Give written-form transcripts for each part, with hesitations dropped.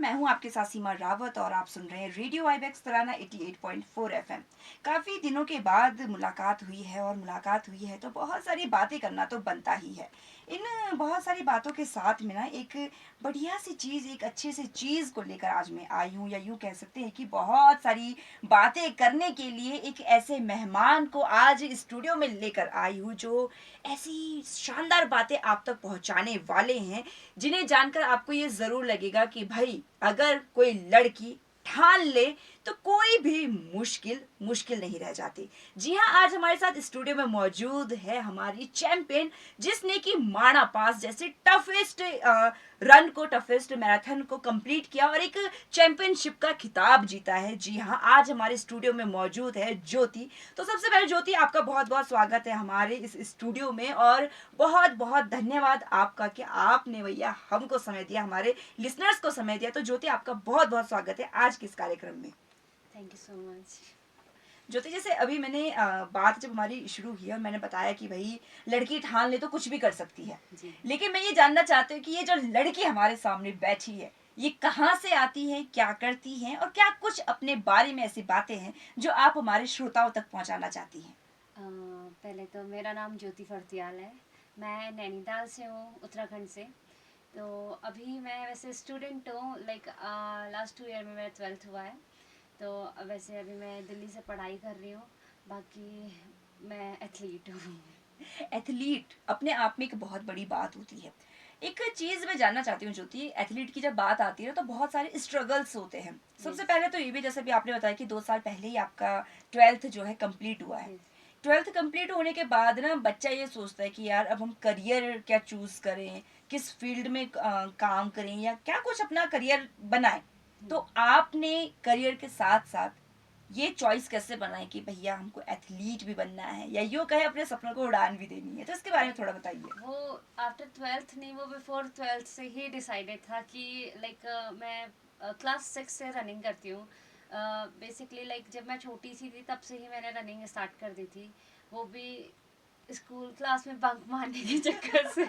मैं हूं आपके साथ सीमा रावत और आप सुन रहे हैं रेडियो आईबेक्स तराना 88.4 एफएम। काफ़ी दिनों के बाद मुलाकात हुई है और मुलाकात हुई है तो बहुत सारी बातें करना तो बनता ही है। इन बहुत सारी बातों के साथ में ना एक बढ़िया सी चीज़, एक अच्छे से चीज़ को लेकर आज मैं आई हूँ, या यूँ कह सकते हैं कि बहुत सारी बातें करने के लिए एक ऐसे मेहमान को आज स्टूडियो में लेकर आई हूँ जो ऐसी शानदार बातें आप तक पहुँचाने वाले हैं, जिन्हें जानकर आपको ये ज़रूर लगेगा कि भाई अगर कोई लड़की ठान ले तो कोई भी मुश्किल मुश्किल नहीं रह जाती। जी हाँ, आज हमारे साथ स्टूडियो में मौजूद है हमारी चैंपियन, जिसने कि माणा पास जैसे टफेस्ट रन को, टफेस्ट मैराथन को कंप्लीट किया और एक चैंपियनशिप का खिताब जीता है। जी हाँ, आज हमारे स्टूडियो में मौजूद है ज्योति। तो सबसे पहले ज्योति, आपका बहुत बहुत स्वागत है हमारे इस स्टूडियो में, और बहुत बहुत धन्यवाद आपका कि आपने भैया हमको समय दिया, हमारे लिसनर्स को समय दिया। तो ज्योति, आपका बहुत बहुत स्वागत है आज के इस कार्यक्रम में। Thank you so much. Jyoti, जैसे अभी मैंने बात जब हमारी शुरू की और मैंने बताया कि भाई लड़की ठान ले तो कुछ भी कर सकती है, जी। लेकिन मैं ये जानना चाहती हूँ कि ये जो लड़की हमारे सामने बैठी है, ये कहाँ से आती है, क्या करती हैं, और क्या कुछ अपने बारे में ऐसी बातें हैं जो आप हमारे श्रोताओं तक पहुँचाना चाहती हैं। पहले तो मेरा नाम ज्योति फर्तियाल है। मैं नैनीताल से हूँ, उत्तराखंड से। तो अभी मैं वैसे स्टूडेंट हूँ, लाइक लास्ट 2 ईयर में मेरा 12th हुआ है। तो वैसे अभी मैं दिल्ली से पढ़ाई कर रही हूँ। बाकी मैं एथलीट हूँ। एथलीट अपने आप में एक बहुत बड़ी बात होती है। एक चीज मैं जानना चाहती हूँ ज्योति, एथलीट की जब बात आती है तो बहुत सारे स्ट्रगल्स होते हैं। सबसे यस। पहले तो ये भी, जैसे भी आपने बताया कि 2 साल पहले ही आपका ट्वेल्थ जो है कंप्लीट हुआ है। यस। ट्वेल्थ कंप्लीट होने के बाद ना बच्चा ये सोचता है कि यार अब हम करियर क्या चूज करें, किस फील्ड में काम करें, या क्या कुछ अपना करियर बनाएं। तो आपने करियर के साथ साथ ये चॉइस कैसे बनाई कि भैया हमको एथलीट भी बनना है, या यूँ कहे अपने सपनों को उड़ान भी देनी है, तो इसके बारे में थोड़ा बताइए। वो आफ्टर 12th नहीं, वो बिफोर 12th से ही डिसाइडेड था कि लाइक मैं क्लास 6 से रनिंग करती हूँ। बेसिकली लाइक जब मैं छोटी सी थी तब से ही मैंने रनिंग स्टार्ट कर दी थी। वो भी स्कूल क्लास में बंक मारने के चक्कर से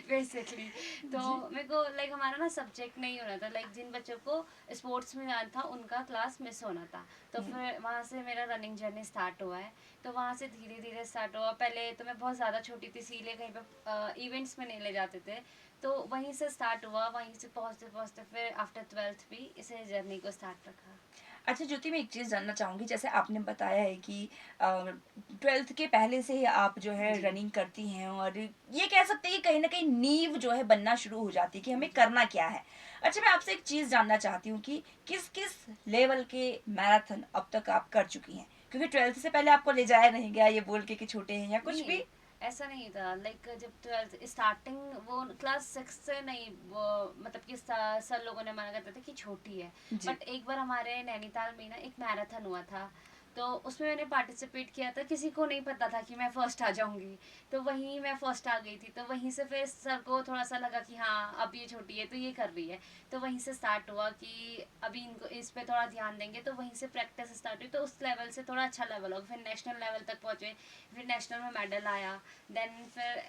बेसिकली। तो जी। मेरे को लाइक हमारा ना सब्जेक्ट नहीं होना था, लाइक जिन बच्चों को स्पोर्ट्स में जाना था उनका क्लास मिस होना था। तो हम्म। फिर वहाँ से मेरा रनिंग जर्नी स्टार्ट हुआ है। तो वहाँ से धीरे धीरे स्टार्ट हुआ। पहले तो मैं बहुत ज़्यादा छोटी थी, इसीलिए कहीं पे इवेंट्स में नहीं ले जाते थे। तो वहीं से स्टार्ट हुआ, वहीं से पहुँचते पहुँचते फिर आफ्टर 12th भी इसे जर्नी को स्टार्ट रखा। अच्छा ज्योति, मैं एक चीज़ जानना चाहूँगी, जैसे आपने बताया है कि ट्वेल्थ के पहले से ही आप जो है जी। रनिंग करती हैं, और ये कह सकते हैं कि कहीं ना कहीं नींव जो है बनना शुरू हो जाती है कि हमें जी। करना क्या है। अच्छा, मैं आपसे एक चीज़ जानना चाहती हूँ कि किस किस लेवल के मैराथन अब तक आप कर चुकी हैं, क्योंकि ट्वेल्थ से पहले आपको ले जाया नहीं गया ये बोल के कि छोटे हैं या कुछ नहीं, भी। ऐसा नहीं था। लाइक जब 12th स्टार्टिंग, वो क्लास 6 से नहीं, वो मतलब कि सर लोगों ने मना करते थे कि छोटी है। जी। बट एक बार हमारे नैनीताल में ना एक मैराथन हुआ था। तो उसमें मैंने पार्टिसिपेट किया था, किसी को नहीं पता था कि मैं फर्स्ट आ जाऊंगी। तो वहीं मैं फर्स्ट आ गई थी। तो वहीं से फिर सर को थोड़ा सा लगा कि हाँ अब ये छोटी है तो ये कर रही है। तो वहीं से स्टार्ट हुआ कि अभी इनको इस पे थोड़ा ध्यान देंगे। तो वहीं से प्रैक्टिस स्टार्ट हुई। तो उस लेवल से थोड़ा अच्छा लेवल हो, फिर नेशनल लेवल तक पहुँचे। फिर नेशनल में मेडल आया। देन फिर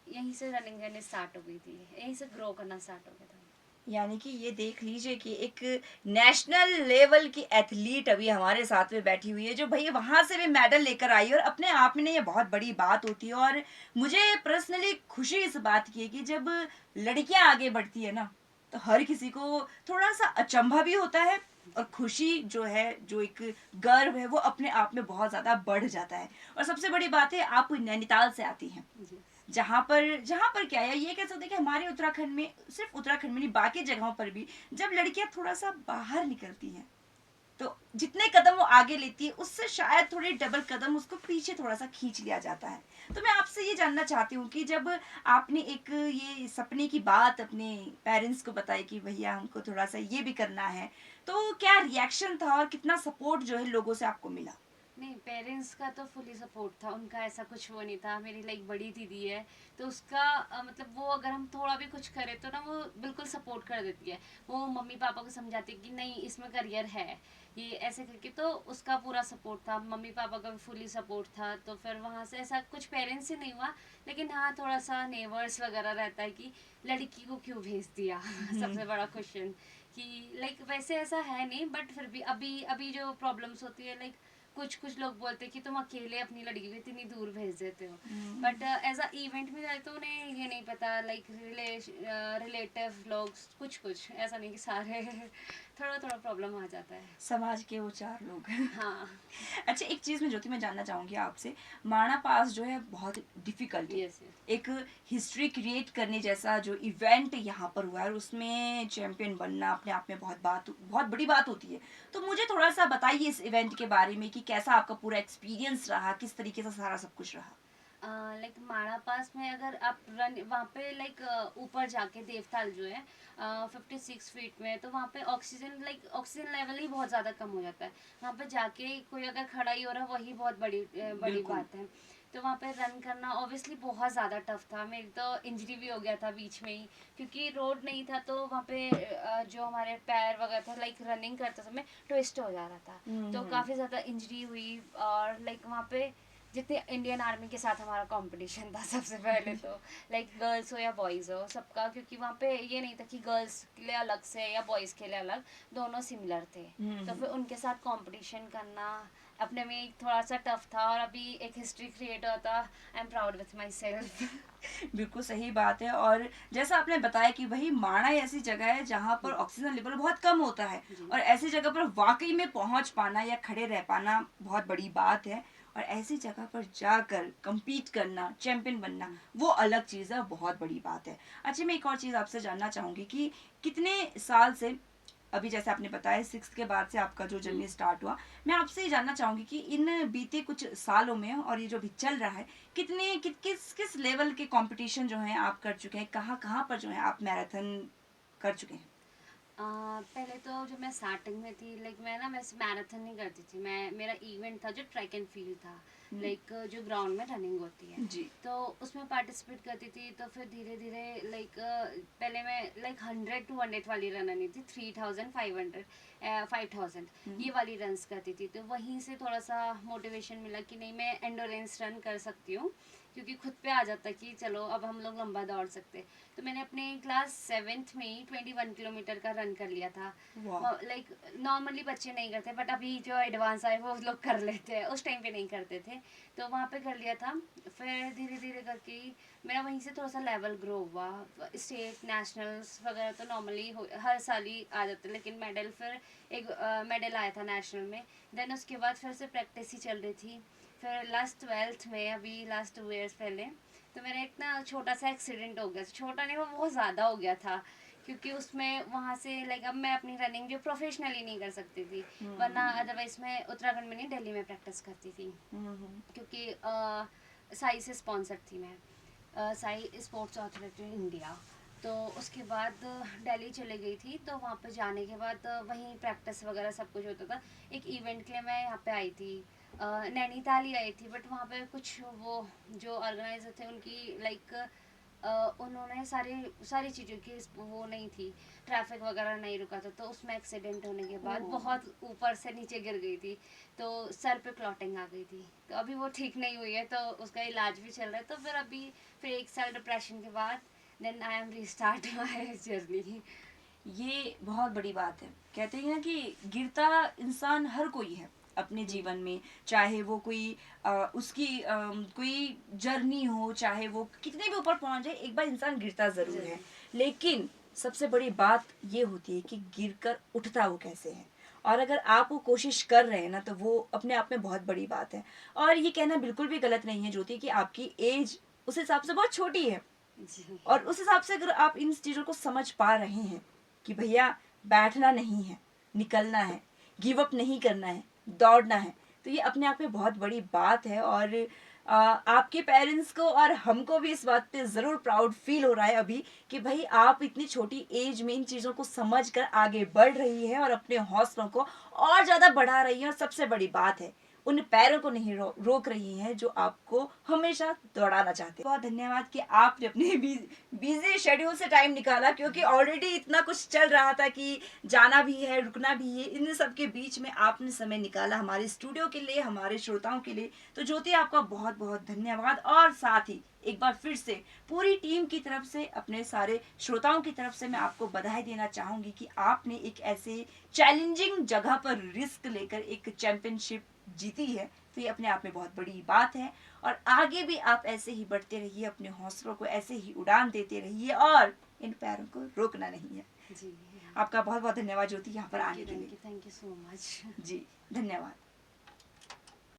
यहीं से रनिंग जर्नी स्टार्ट हो गई थी, यहीं से ग्रो करना स्टार्ट हो गया था। यानी कि ये देख लीजिए कि एक नेशनल लेवल की एथलीट अभी हमारे साथ में बैठी हुई है, जो भाई वहां से भी मेडल लेकर आई है, और अपने आप में ये बहुत बड़ी बात होती है। और मुझे पर्सनली खुशी इस बात की है कि जब लड़कियां आगे बढ़ती है ना, तो हर किसी को थोड़ा सा अचंभा भी होता है, और खुशी जो है, जो एक गर्व है, वो अपने आप में बहुत ज्यादा बढ़ जाता है। और सबसे बड़ी बात है, आप नैनीताल से आती हैं, जी। जहाँ पर क्या है, ये कह सकते हैं कि हमारे उत्तराखंड में, सिर्फ उत्तराखंड में नहीं बाकी जगहों पर भी, जब लड़कियां थोड़ा सा बाहर निकलती हैं तो जितने कदम वो आगे लेती है उससे शायद थोड़े डबल कदम उसको पीछे थोड़ा सा खींच लिया जाता है। तो मैं आपसे ये जानना चाहती हूँ कि जब आपने एक ये सपने की बात अपने पेरेंट्स को बताई कि भैया हमको थोड़ा सा ये भी करना है, तो क्या रिएक्शन था और कितना सपोर्ट जो है लोगों से आपको मिला। नहीं, पेरेंट्स का तो फुली सपोर्ट था, उनका ऐसा कुछ वो नहीं था। मेरी लाइक बड़ी दीदी है, तो उसका मतलब वो अगर हम थोड़ा भी कुछ करें तो ना वो बिल्कुल सपोर्ट कर देती है। वो मम्मी पापा को समझाती है कि नहीं इसमें करियर है, ये ऐसे करके। तो उसका पूरा सपोर्ट था, मम्मी पापा का भी फुली सपोर्ट था। तो फिर वहाँ से ऐसा कुछ पेरेंट्स से नहीं हुआ। लेकिन हाँ, थोड़ा सा नेबर्स वगैरह रहता है कि लड़की को क्यों भेज दिया सबसे बड़ा क्वेश्चन कि लाइक वैसे ऐसा है नहीं, बट फिर भी अभी अभी जो प्रॉब्लम्स होती है, लाइक कुछ कुछ लोग बोलते हैं कि तुम अकेले अपनी लड़की को इतनी दूर भेज देते हो, बट एज अ इवेंट में जाए तो उन्हें ये नहीं पता, लाइक रिलेटिव लोग कुछ कुछ ऐसा नहीं कि सारे थोड़ा थोड़ा प्रॉब्लम आ जाता है। समाज के वो चार लोग। हाँ। अच्छा, एक चीज में ज्योति मैं जानना चाहूंगी आपसे, माना पास जो है बहुत डिफिकल्ट है, यस यस। एक हिस्ट्री क्रिएट करने जैसा जो इवेंट यहाँ पर हुआ है और उसमें चैंपियन बनना अपने आप में बहुत बड़ी बात होती है। तो मुझे थोड़ा सा बताइए इस इवेंट के बारे में कि कैसा आपका पूरा एक्सपीरियंस रहा, किस तरीके से सारा सब कुछ रहा। लाइक माणा पास में अगर आप रन वहाँ पे लाइक ऊपर जाके देवताल जो है 56 फीट में, तो वहाँ पे ऑक्सीजन लेवल ही बहुत ज़्यादा कम हो जाता है। वहाँ पे जाके कोई अगर खड़ा ही हो रहा है वही बहुत बड़ी बिल्कुल। बात है। तो वहाँ पे रन करना ऑब्वियसली बहुत ज़्यादा टफ था, मेरी तो इंजरी भी हो गया था बीच में ही, क्योंकि रोड नहीं था। तो वहाँ पे जो हमारे पैर वगैरह था, लाइक रनिंग करते समय ट्विस्ट हो जा रहा था, तो काफ़ी ज़्यादा इंजरी हुई। और लाइक वहाँ पे जितने इंडियन आर्मी के साथ हमारा कंपटीशन था सबसे पहले, तो लाइक गर्ल्स हो या बॉयज़ हो सबका, क्योंकि वहाँ पे ये नहीं था कि गर्ल्स के लिए अलग से या बॉयज़ के लिए अलग, दोनों सिमिलर थे। तो फिर उनके साथ कंपटीशन करना अपने में एक थोड़ा सा टफ था, और अभी एक हिस्ट्री क्रिएट होता। I am proud with my self. बिल्कुल सही बात है। और जैसा आपने बताया कि वही माणा ऐसी जगह है जहाँ पर ऑक्सीजन लेवल बहुत कम होता है, जी। और ऐसी जगह पर वाकई में पहुंच पाना या खड़े रह पाना बहुत बड़ी बात है। और ऐसी जगह पर जाकर compete करना, चैंपियन बनना, वो अलग चीज़ है, बहुत बड़ी बात है। अच्छा, मैं एक और चीज़ आपसे जानना चाहूँगी कि कितने साल से, अभी जैसे आपने बताया 6th के बाद से आपका जो जर्नी स्टार्ट हुआ, मैं आपसे ये जानना चाहूँगी कि इन बीते कुछ सालों में और ये जो अभी चल रहा है, किस किस लेवल के कंपटीशन जो हैं आप कर चुके हैं, कहाँ कहाँ पर जो है आप मैराथन कर चुके हैं। पहले तो जब मैं स्टार्टिंग में थी, लाइक मैं ना वैसे मैराथन नहीं करती थी, मैं मेरा इवेंट था जो ट्रैक एंड फील्ड था, लाइक जो ग्राउंड में रनिंग होती है। जी। तो उसमें पार्टिसिपेट करती थी। तो फिर धीरे धीरे लाइक पहले मैं लाइक 100-200 वाली रन नहीं थी, 3500 5000 ये वाली रन्स करती थी। तो वहीं से थोड़ा सा मोटिवेशन मिला कि नहीं, मैं एंडोरेंस रन कर सकती हूँ, क्योंकि खुद पे आ जाता कि चलो अब हम लोग लंबा दौड़ सकते। तो मैंने अपने क्लास 7th में ही 21 किलोमीटर का रन कर लिया था। वाह। लाइक नॉर्मली बच्चे नहीं करते, बट अभी जो एडवांस आए वो लोग कर लेते हैं, उस टाइम पे नहीं करते थे। तो वहाँ पे कर लिया था। फिर धीरे धीरे करके ही मेरा वहीं से थोड़ा सा लेवल ग्रो हुआ। स्टेट नेशनल्स वगैरह तो नॉर्मली हर साल ही आ जाते, लेकिन मेडल फिर एक मेडल आया था नेशनल में। देन उसके बाद फिर से प्रैक्टिस ही चल रही थी। फिर लास्ट 12th में, अभी लास्ट 2 years पहले, तो मेरा एक ना छोटा सा एक्सीडेंट हो गया। छोटा नहीं, वो बहुत ज़्यादा हो गया था, क्योंकि उसमें वहाँ से लाइक अब मैं अपनी रनिंग जो प्रोफेशनली नहीं कर सकती थी, वरना अदरवाइज मैं उत्तराखंड में नहीं, दिल्ली में प्रैक्टिस करती थी, क्योंकि साई से स्पॉन्सर्ड थी मैं, साई स्पोर्ट्स अथॉरिटी इंडिया। तो उसके बाद दिल्ली चले गई थी। तो वहाँ पे जाने के बाद वहीं प्रैक्टिस वगैरह सब कुछ होता था। एक इवेंट के लिए मैं यहाँ पे आई थी, नैनीताल ही आई थी, बट वहाँ पे कुछ वो जो ऑर्गेनाइजर थे उनकी लाइक उन्होंने सारी सारी चीज़ों की वो नहीं थी, ट्रैफिक वगैरह नहीं रुका था। तो उसमें एक्सीडेंट होने के बाद बहुत ऊपर से नीचे गिर गई थी, तो सर पे क्लॉटिंग आ गई थी। तो अभी वो ठीक नहीं हुई है, तो उसका इलाज भी चल रहा है। तो फिर अभी फिर 1 साल डिप्रेशन के बाद then I am restart my journey. ये बहुत बड़ी बात है। कहते हैं ना कि गिरता इंसान हर कोई है अपने जीवन में, चाहे वो कोई उसकी कोई जर्नी हो, चाहे वो कितने भी ऊपर पहुंच जाए, एक बार इंसान गिरता जरूर है। लेकिन सबसे बड़ी बात ये होती है कि गिरकर उठता वो कैसे है। और अगर आप वो कोशिश कर रहे हैं ना, तो वो अपने आप में बहुत बड़ी बात है। और ये कहना बिल्कुल भी गलत नहीं है ज्योति कि आपकी एज उस हिसाब से बहुत छोटी है, जी। और उस हिसाब से अगर आप इन चीज़ों को समझ पा रहे हैं कि भैया बैठना नहीं है, निकलना है, गिव अप नहीं करना है, दौड़ना है, तो ये अपने आप में बहुत बड़ी बात है। और आपके पेरेंट्स को और हमको भी इस बात पे ज़रूर प्राउड फील हो रहा है अभी कि भाई आप इतनी छोटी एज में इन चीज़ों को समझ कर आगे बढ़ रही है और अपने हौसलों को और ज़्यादा बढ़ा रही है। और सबसे बड़ी बात है, उन पैरों को नहीं रोक रही हैं जो आपको हमेशा दौड़ाना चाहते हैं। बहुत धन्यवाद कि आपने अपने बिजी शेड्यूल से टाइम निकाला, क्योंकि ऑलरेडी इतना कुछ चल रहा था कि जाना भी है, रुकना भी है, इन सब के बीच में आपने समय निकाला हमारे स्टूडियो के लिए, हमारे श्रोताओं के लिए। तो ज्योति, आपका बहुत बहुत धन्यवाद। और साथ ही एक बार फिर से पूरी टीम की तरफ से, अपने सारे श्रोताओं की तरफ से मैं आपको बधाई देना चाहूंगी कि आपने एक ऐसे चैलेंजिंग जगह पर रिस्क लेकर एक चैंपियनशिप जीती है। तो ये अपने आप में बहुत बड़ी बात है। और आगे भी आप ऐसे ही बढ़ते रहिए, अपने हौसलों को ऐसे ही उड़ान देते रहिए और इन पैरों को रोकना नहीं है। जी, आपका बहुत बहुत धन्यवाद ज्योति, यहाँ पर आने के लिए। Thank you so much. जी, धन्यवाद।